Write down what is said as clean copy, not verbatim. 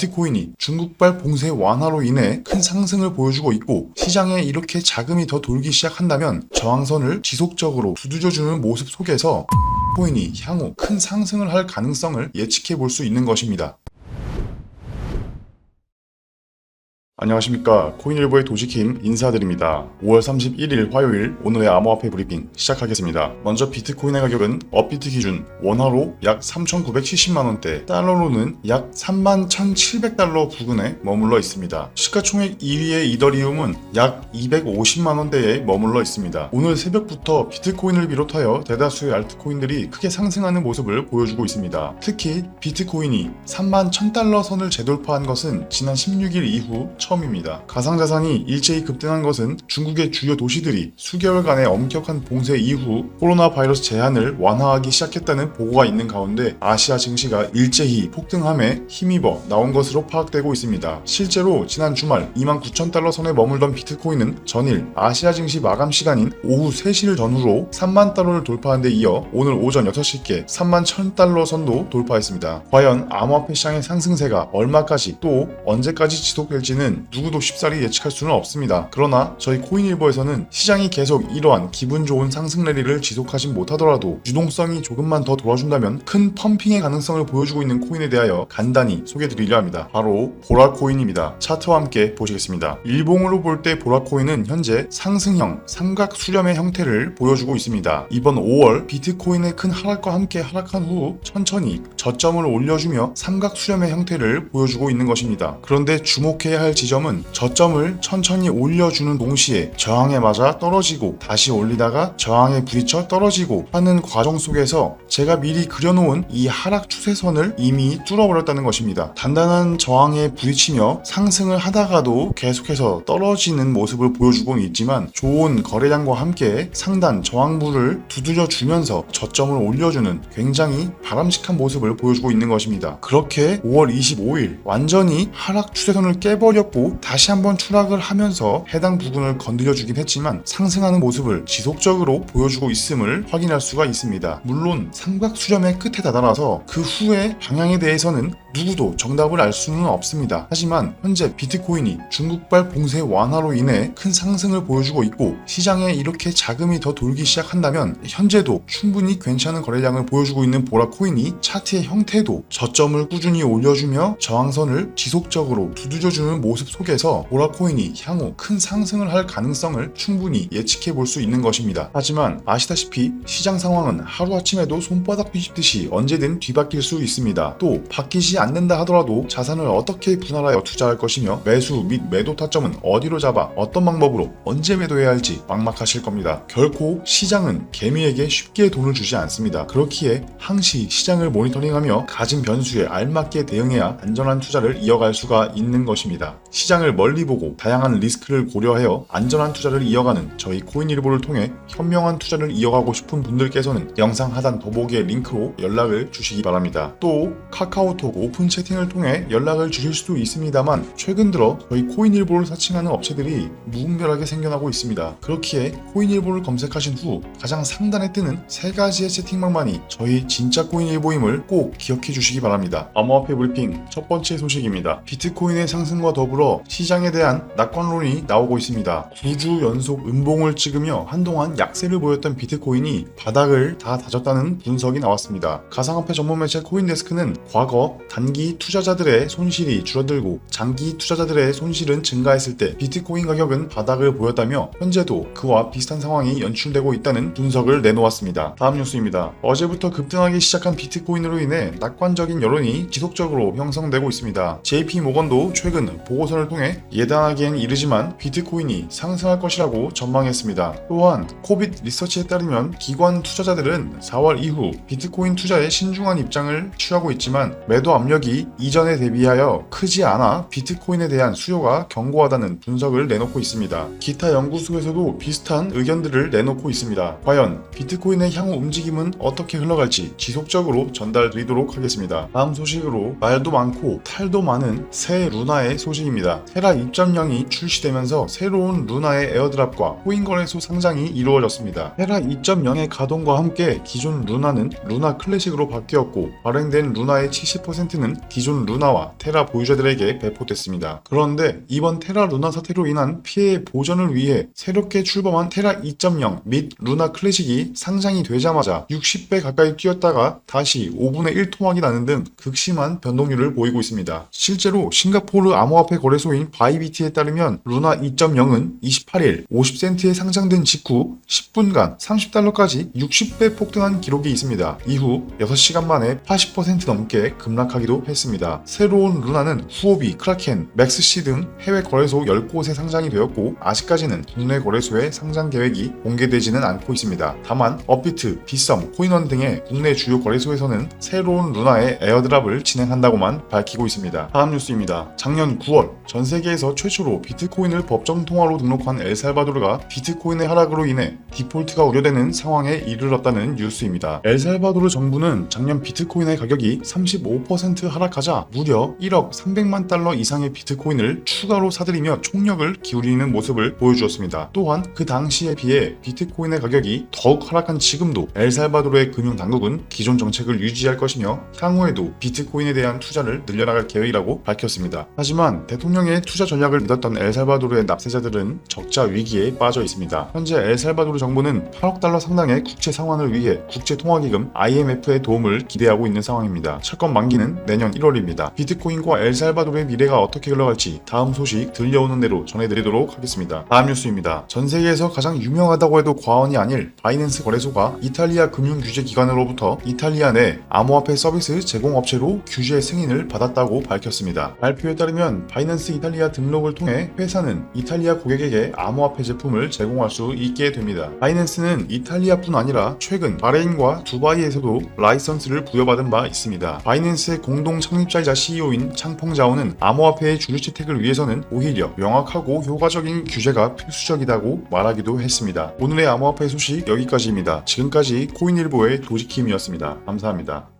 비트코인이 중국발 봉쇄 완화로 인해 큰 상승을 보여주고 있고 시장에 이렇게 자금이 더 돌기 시작한다면 저항선을 지속적으로 두드려주는 모습 속에서 코인이 향후 큰 상승을 할 가능성을 예측해 볼 수 있는 것입니다. 안녕하십니까. 코인일보의 도지킴 인사드립니다. 5월 31일 화요일 오늘의 암호화폐 브리핑 시작하겠습니다. 먼저 비트코인의 가격은 업비트 기준 원화로 약 3,970만원대, 달러로는 약 31,700달러 부근에 머물러 있습니다. 시가총액 2위의 이더리움은 약 250만원대에 머물러 있습니다. 오늘 새벽부터 비트코인을 비롯하여 대다수의 알트코인들이 크게 상승하는 모습을 보여주고 있습니다. 특히 비트코인이 31,000달러 선을 재돌파한 것은 지난 16일 이후 처음입니다. 가상자산이 일제히 급등한 것은 중국의 주요 도시들이 수개월간의 엄격한 봉쇄 이후 코로나 바이러스 제한을 완화하기 시작했다는 보고가 있는 가운데 아시아 증시가 일제히 폭등함에 힘입어 나온 것으로 파악되고 있습니다. 실제로 지난 주말 29,000달러 선에 머물던 비트코인은 전일 아시아 증시 마감 시간인 오후 3시를 전후로 3만 달러를 돌파한 데 이어 오늘 오전 6시께 31,000달러 선도 돌파했습니다. 과연 암호화폐 시장의 상승세가 얼마까지 또 언제까지 지속될지는 누구도 쉽사리 예측할 수는 없습니다. 그러나 저희 코인일보에서는 시장이 계속 이러한 기분 좋은 상승 랠리를 지속하지 못하더라도 유동성이 조금만 더 돌아준다면 큰 펌핑의 가능성을 보여주고 있는 코인에 대하여 간단히 소개해드리려 합니다. 바로 보라코인입니다. 차트와 함께 보시겠습니다. 일봉으로 볼 때 보라코인은 현재 상승형 삼각 수렴의 형태를 보여주고 있습니다. 이번 5월 비트코인의 큰 하락과 함께 하락한 후 천천히 저점을 올려주며 삼각 수렴의 형태를 보여주고 있는 것입니다. 그런데 주목해야 할 지점은 저점을 천천히 올려주는 동시에 저항에 맞아 떨어지고 다시 올리다가 저항에 부딪혀 떨어지고 하는 과정 속에서 제가 미리 그려놓은 이 하락 추세선을 이미 뚫어버렸다는 것입니다. 단단한 저항에 부딪히며 상승을 하다가도 계속해서 떨어지는 모습을 보여주고 있지만 좋은 거래량과 함께 상단 저항부를 두드려주면서 저점을 올려주는 굉장히 바람직한 모습을 보여주고 있는 것입니다. 그렇게 5월 25일 완전히 하락 추세선을 깨버렸고 다시 한번 추락을 하면서 해당 부분을 건드려주긴 했지만 상승하는 모습을 지속적으로 보여주고 있음을 확인할 수가 있습니다. 물론 삼각 수렴의 끝에 다다라서 그 후의 방향에 대해서는 누구도 정답을 알 수는 없습니다. 하지만 현재 비트코인이 중국발 봉쇄 완화로 인해 큰 상승을 보여주고 있고 시장에 이렇게 자금이 더 돌기 시작한다면 현재도 충분히 괜찮은 거래량을 보여주고 있는 보라코인이 차트의 형태도 저점을 꾸준히 올려주며 저항선을 지속적으로 두드려주는 모습 속에서 보라코인이 향후 큰 상승을 할 가능성을 충분히 예측해 볼 수 있는 것입니다. 하지만 아시다시피 시장 상황은 하루아침에도 손바닥 뒤집듯이 언제든 뒤바뀔 수 있습니다. 또 바뀌지 않는다 하더라도 자산을 어떻게 분할하여 투자할 것이며 매수 및 매도 타점은 어디로 잡아 어떤 방법으로 언제 매도해야 할지 막막하실 겁니다. 결코 시장은 개미에게 쉽게 돈을 주지 않습니다. 그렇기에 항시 시장을 모니터링하며 가진 변수에 알맞게 대응해야 안전한 투자를 이어갈 수가 있는 것입니다. 시장을 멀리 보고 다양한 리스크를 고려하여 안전한 투자를 이어가는 저희 코인일보를 통해 현명한 투자를 이어가고 싶은 분들께서는 영상 하단 더보기의 링크로 연락을 주시기 바랍니다. 또 카카오톡 오픈 채팅을 통해 연락을 주실 수도 있습니다만 최근 들어 저희 코인일보를 사칭하는 업체들이 무분별하게 생겨나고 있습니다. 그렇기에 코인일보를 검색하신 후 가장 상단에 뜨는 3가지의 채팅방만이 저희 진짜 코인일보임을 꼭 기억해 주시기 바랍니다. 암호화폐 브리핑 첫 번째 소식입니다. 비트코인의 상승과 더불어 시장에 대한 낙관론이 나오고 있습니다. 9주 연속 음봉을 찍으며 한동안 약세를 보였던 비트코인이 바닥을 다 다졌다는 분석이 나왔습니다. 가상화폐 전문 매체 코인데스크는 과거 단기 투자자들의 손실이 줄어들고 장기 투자자들의 손실은 증가했을 때 비트코인 가격은 바닥을 보였다며 현재도 그와 비슷한 상황이 연출되고 있다는 분석을 내놓았습니다. 다음 뉴스입니다. 어제부터 급등하기 시작한 비트코인으로 인해 낙관적인 여론이 지속적으로 형성되고 있습니다. JP모건도 최근 보고서를 통해 예단하기엔 이르지만 비트코인이 상승할 것이라고 전망했습니다. 또한 코빗 리서치에 따르면 기관 투자자들은 4월 이후 비트코인 투자에 신중한 입장을 취하고 있지만 매도 압력이 이전에 대비하여 크지 않아 비트코인에 대한 수요가 견고하다는 분석을 내놓고 있습니다. 기타 연구소에서도 비슷한 의견들을 내놓고 있습니다. 과연 비트코인의 향후 움직임은 어떻게 흘러갈지 지속적으로 전달드리도록 하겠습니다. 다음 소식으로 말도 많고 탈도 많은 새 루나의 소식입니다. 뉴스입니다. 테라 2.0이 출시되면서 새로운 루나의 에어드랍과 코인 거래소 상장이 이루어졌습니다. 테라 2.0의 가동과 함께 기존 루나는 루나 클래식으로 바뀌었고 발행된 루나의 70%는 기존 루나와 테라 보유자들에게 배포됐습니다. 그런데 이번 테라 루나 사태로 인한 피해 보전을 위해 새롭게 출범한 테라 2.0 및 루나 클래식이 상장이 되자마자 60배 가까이 뛰었다가 다시 5분의 1 토막이 나는 등 극심한 변동률을 보이고 있습니다. 실제로 싱가포르 암호화폐 거래소인 바이비트에 따르면 루나 2.0은 28일 50센트에 상장된 직후 10분간 30달러까지 60배 폭등한 기록이 있습니다. 이후 6시간 만에 80% 넘게 급락하기도 했습니다. 새로운 루나는 후오비, 크라켄, 맥스시 등 해외 거래소 10곳에 상장이 되었고 아직까지는 국내 거래소의 상장 계획이 공개되지는 않고 있습니다. 다만 업비트, 비썸, 코인원 등의 국내 주요 거래소에서는 새로운 루나의 에어드랍을 진행한다고만 밝히고 있습니다. 다음 뉴스입니다. 작년 9월 전 세계에서 최초로 비트코인을 법정 통화로 등록한 엘살바도르가 비트코인의 하락으로 인해 디폴트가 우려되는 상황에 이르렀다는 뉴스입니다. 엘살바도르 정부는 작년 비트코인의 가격이 35% 하락하자 무려 1억 300만 달러 이상의 비트코인을 추가로 사들이며 총력을 기울이는 모습을 보여주었습니다. 또한 그 당시에 비해 비트코인의 가격이 더욱 하락한 지금도 엘살바도르의 금융당국은 기존 정책을 유지할 것이며 향후에도 비트코인에 대한 투자를 늘려나갈 계획이라고 밝혔습니다. 하지만 대통령의 투자 전략을 믿었던 엘살바도르의 납세자들은 적자 위기에 빠져 있습니다. 현재 엘살바도르 정부는 8억 달러 상당의 국채 상환을 위해 국제통화기금 IMF의 도움을 기대하고 있는 상황입니다. 채권 만기는 내년 1월입니다. 비트코인과 엘살바도르의 미래가 어떻게 흘러갈지 다음 소식 들려오는 대로 전해드리도록 하겠습니다. 다음 뉴스입니다. 전 세계에서 가장 유명하다고 해도 과언이 아닐 바이낸스 거래소가 이탈리아 금융규제기관으로부터 이탈리아 내 암호화폐 서비스 제공업체로 규제 승인을 받았다고 밝혔습니다. 발표에 따르면 바이낸스 이탈리아 등록을 통해 회사는 이탈리아 고객에게 암호화폐 제품을 제공할 수 있게 됩니다. 바이낸스는 이탈리아뿐 아니라 최근 바레인과 두바이에서도 라이선스를 부여받은 바 있습니다. 바이낸스의 공동 창립자이자 CEO인 창펑자오는 암호화폐의 주류 채택을 위해서는 오히려 명확하고 효과적인 규제가 필수적이라고 말하기도 했습니다. 오늘의 암호화폐 소식 여기까지입니다. 지금까지 코인일보의 도지킴이었습니다. 감사합니다.